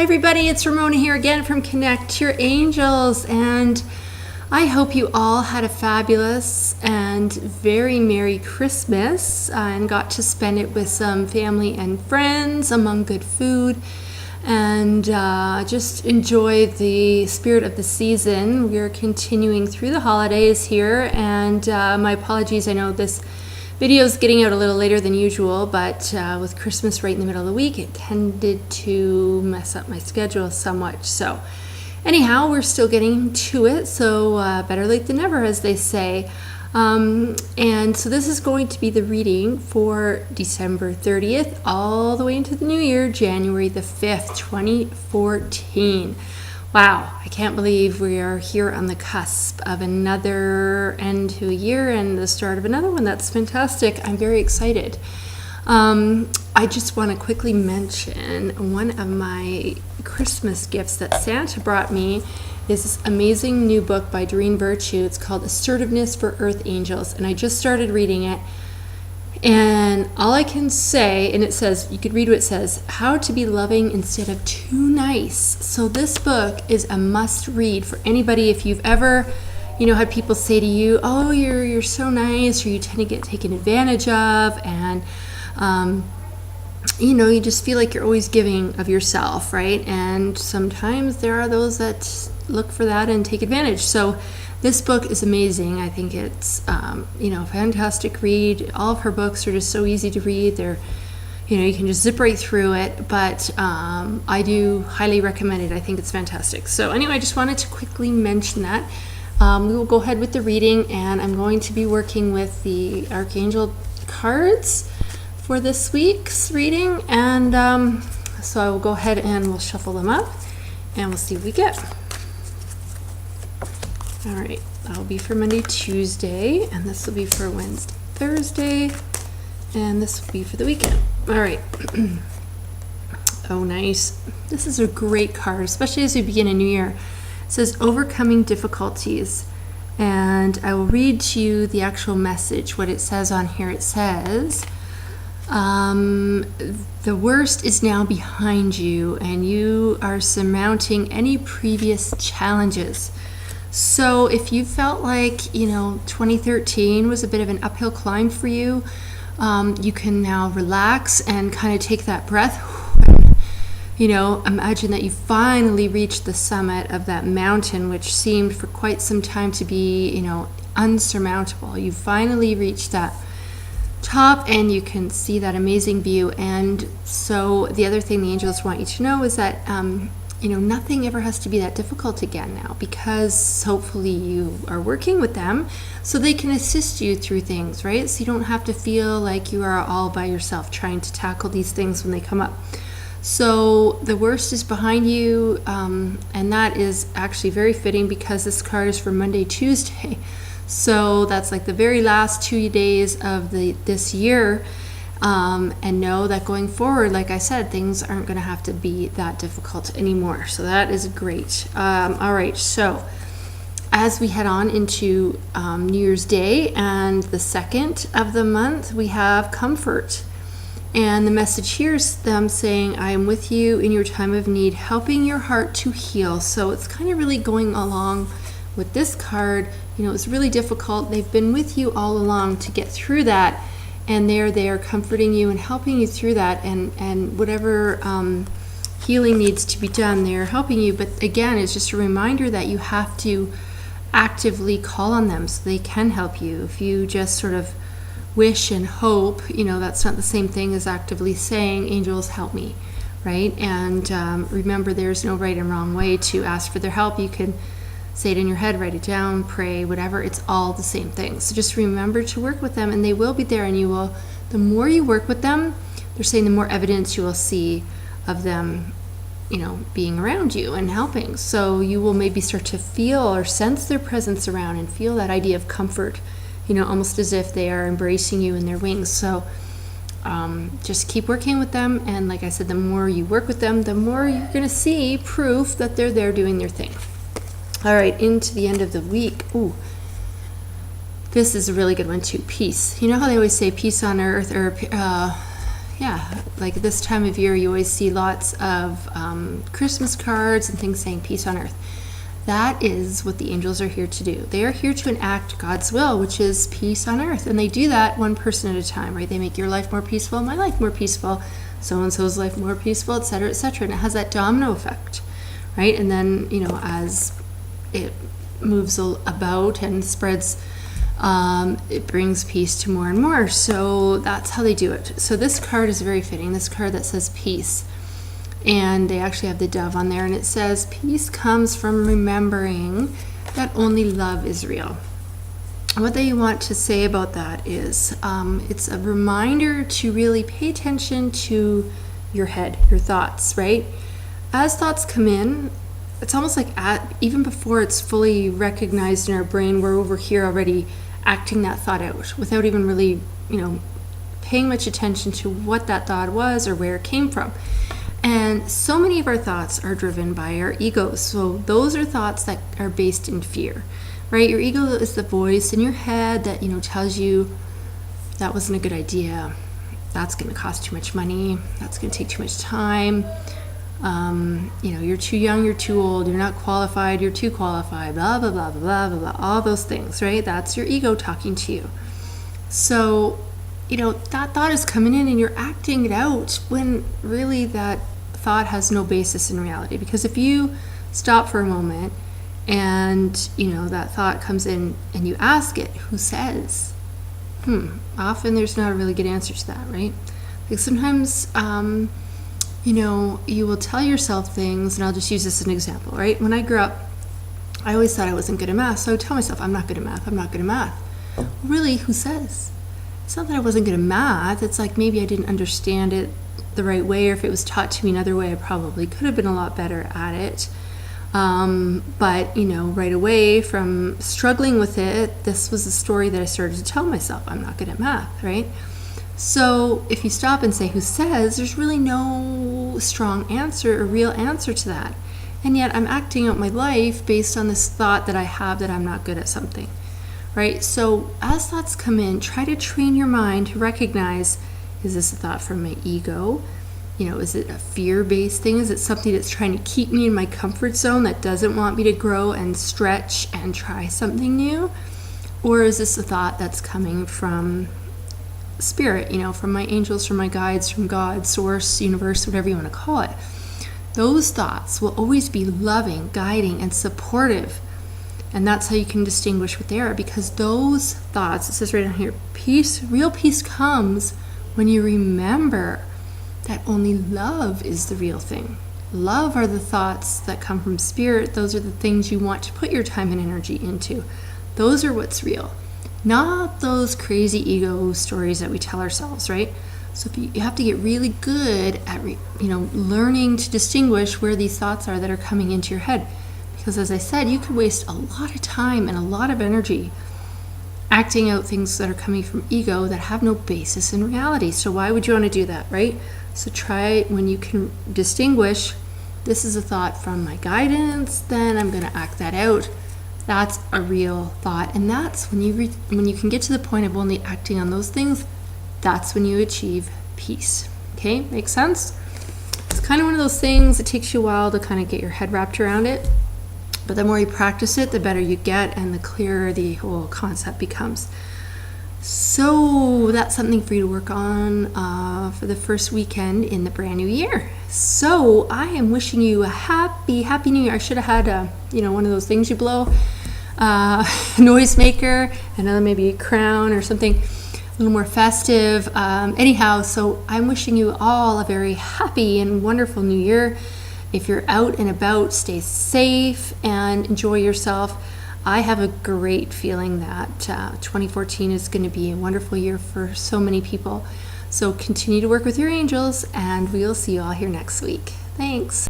Hi everybody, it's Ramona here again from Connect Your Angels, and I hope you all had a fabulous and very Merry Christmas and got to spend it with some family and friends among good food and just enjoy the spirit of the season. We're continuing through the holidays here, and my apologies, I know this video is getting out a little later than usual, but with Christmas right in the middle of the week, it tended to mess up my schedule somewhat. So anyhow, we're still getting to it, so better late than never, as they say. And so this is going to be the reading for December 30th all the way into the new year, January the 5th, 2014. Wow, I can't believe we are here on the cusp of another end to a year and the start of another one. That's fantastic. I'm very excited. I just want to quickly mention one of my Christmas gifts that Santa brought me is this amazing new book by Doreen Virtue. It's called Assertiveness for Earth Angels, and I just started reading it. And all I can say, and it says, you could read what it says, how to be loving instead of too nice. So this book is a must read for anybody. If you've ever, had people say to you, oh, you're so nice, or you tend to get taken advantage of, and, you just feel like you're always giving of yourself, right? And sometimes there are those that look for that and take advantage. So this book is amazing. I think it's, fantastic read. All of her books are just so easy to read. They're, you can just zip right through it. But I do highly recommend it. I think it's fantastic. So anyway, I just wanted to quickly mention that. We will go ahead with the reading, and I'm going to be working with the Archangel cards for this week's reading. And so I will go ahead and we'll shuffle them up, and we'll see what we get. All right, that'll be for Monday, Tuesday, and this will be for Wednesday, Thursday, and this will be for the weekend. All right. Oh, nice. This is a great card, especially as we begin a new year. It says, overcoming difficulties, and I will read to you the actual message, what it says on here. It says, the worst is now behind you, and you are surmounting any previous challenges. So if you felt like, 2013 was a bit of an uphill climb for you, you can now relax and kind of take that breath. Imagine that you finally reached the summit of that mountain, which seemed for quite some time to be, unsurmountable. You finally reached that top, and you can see that amazing view. And so the other thing the angels want you to know is that, nothing ever has to be that difficult again now, because hopefully you are working with them so they can assist you through things, right? So you don't have to feel like you are all by yourself trying to tackle these things when they come up. So the worst is behind you, and that is actually very fitting because this card is for Monday, Tuesday. So that's like the very last 2 days of this year. And know that going forward, like I said, things aren't going to have to be that difficult anymore. So that is great. All right, so as we head on into New Year's Day and the 2nd of the month, we have comfort. And the message here is them saying, I am with you in your time of need, helping your heart to heal. So it's kind of really going along with this card. It's really difficult. They've been with you all along to get through that. And they're there comforting you and helping you through that, and whatever healing needs to be done, they're helping you. But again, it's just a reminder that you have to actively call on them so they can help you. If you just sort of wish and hope, that's not the same thing as actively saying, angels help me, right? And remember, there's no right and wrong way to ask for their help. You can say it in your head, write it down, pray, whatever. It's all the same thing. So just remember to work with them, and they will be there. And the more you work with them, they're saying the more evidence you will see of them, being around you and helping. So you will maybe start to feel or sense their presence around and feel that idea of comfort, almost as if they are embracing you in their wings. So just keep working with them. And like I said, the more you work with them, the more you're going to see proof that they're there doing their thing. All right, into the end of the week. Ooh, this is a really good one too. Peace. You know how they always say peace on earth, or yeah, like this time of year, you always see lots of Christmas cards and things saying peace on earth. That is what the angels are here to do. They are here to enact God's will, which is peace on earth. And they do that one person at a time, right? They make your life more peaceful, my life more peaceful, so-and-so's life more peaceful, et cetera, et cetera. And it has that domino effect, right? And then, as it moves about and spreads, it brings peace to more and more. So that's how they do it. So this card is very fitting. This card that says peace. And they actually have the dove on there, and it says, peace comes from remembering that only love is real. And what they want to say about that is it's a reminder to really pay attention to your head, your thoughts, right? As thoughts come in, it's almost like even before it's fully recognized in our brain, we're over here already acting that thought out without even really, paying much attention to what that thought was or where it came from. And so many of our thoughts are driven by our egos. So those are thoughts that are based in fear, right? Your ego is the voice in your head that, tells you that wasn't a good idea. That's going to cost too much money. That's going to take too much time. You're too young, you're too old, you're not qualified, you're too qualified, blah, blah, blah, blah, blah, blah, all those things, right? That's your ego talking to you. So, that thought is coming in and you're acting it out when really that thought has no basis in reality. Because if you stop for a moment and, that thought comes in and you ask it, who says? Often there's not a really good answer to that, right? Like sometimes, you will tell yourself things, and I'll just use this as an example, right? When I grew up, I always thought I wasn't good at math, so I would tell myself, I'm not good at math, I'm not good at math. Well, really, who says? It's not that I wasn't good at math, it's like maybe I didn't understand it the right way, or if it was taught to me another way, I probably could have been a lot better at it. But, right away from struggling with it, this was the story that I started to tell myself, I'm not good at math, right? So if you stop and say, who says, there's really no strong answer or real answer to that. And yet I'm acting out my life based on this thought that I have that I'm not good at something, right? So as thoughts come in, try to train your mind to recognize, is this a thought from my ego? Is it a fear-based thing? Is it something that's trying to keep me in my comfort zone that doesn't want me to grow and stretch and try something new? Or is this a thought that's coming from spirit, from my angels, from my guides, from God, source, universe, whatever you want to call it? Those thoughts will always be loving, guiding, and supportive. And that's how you can distinguish what they are, because those thoughts, it says right down here, peace, real peace comes when you remember that only love is the real thing. Love are the thoughts that come from spirit. Those are the things you want to put your time and energy into. Those are what's real. Not those crazy ego stories that we tell ourselves, right? So if you have to get really good at, learning to distinguish where these thoughts are that are coming into your head. Because as I said, you could waste a lot of time and a lot of energy acting out things that are coming from ego that have no basis in reality. So why would you want to do that, right? So try when you can distinguish, this is a thought from my guidance, then I'm going to act that out. That's a real thought, and that's when you can get to the point of only acting on those things. That's when you achieve peace. Okay, makes sense? It's kind of one of those things. It takes you a while to kind of get your head wrapped around it, but the more you practice it, the better you get, and the clearer the whole concept becomes. So that's something for you to work on for the first weekend in the brand new year. So I am wishing you a happy new year. I should have had one of those things you blow, noisemaker, another maybe a crown or something a little more festive. Anyhow, so I'm wishing you all a very happy and wonderful new year. If you're out and about, stay safe and enjoy yourself. I have a great feeling that 2014 is going to be a wonderful year for so many people. So continue to work with your angels, and we'll see you all here next week. Thanks.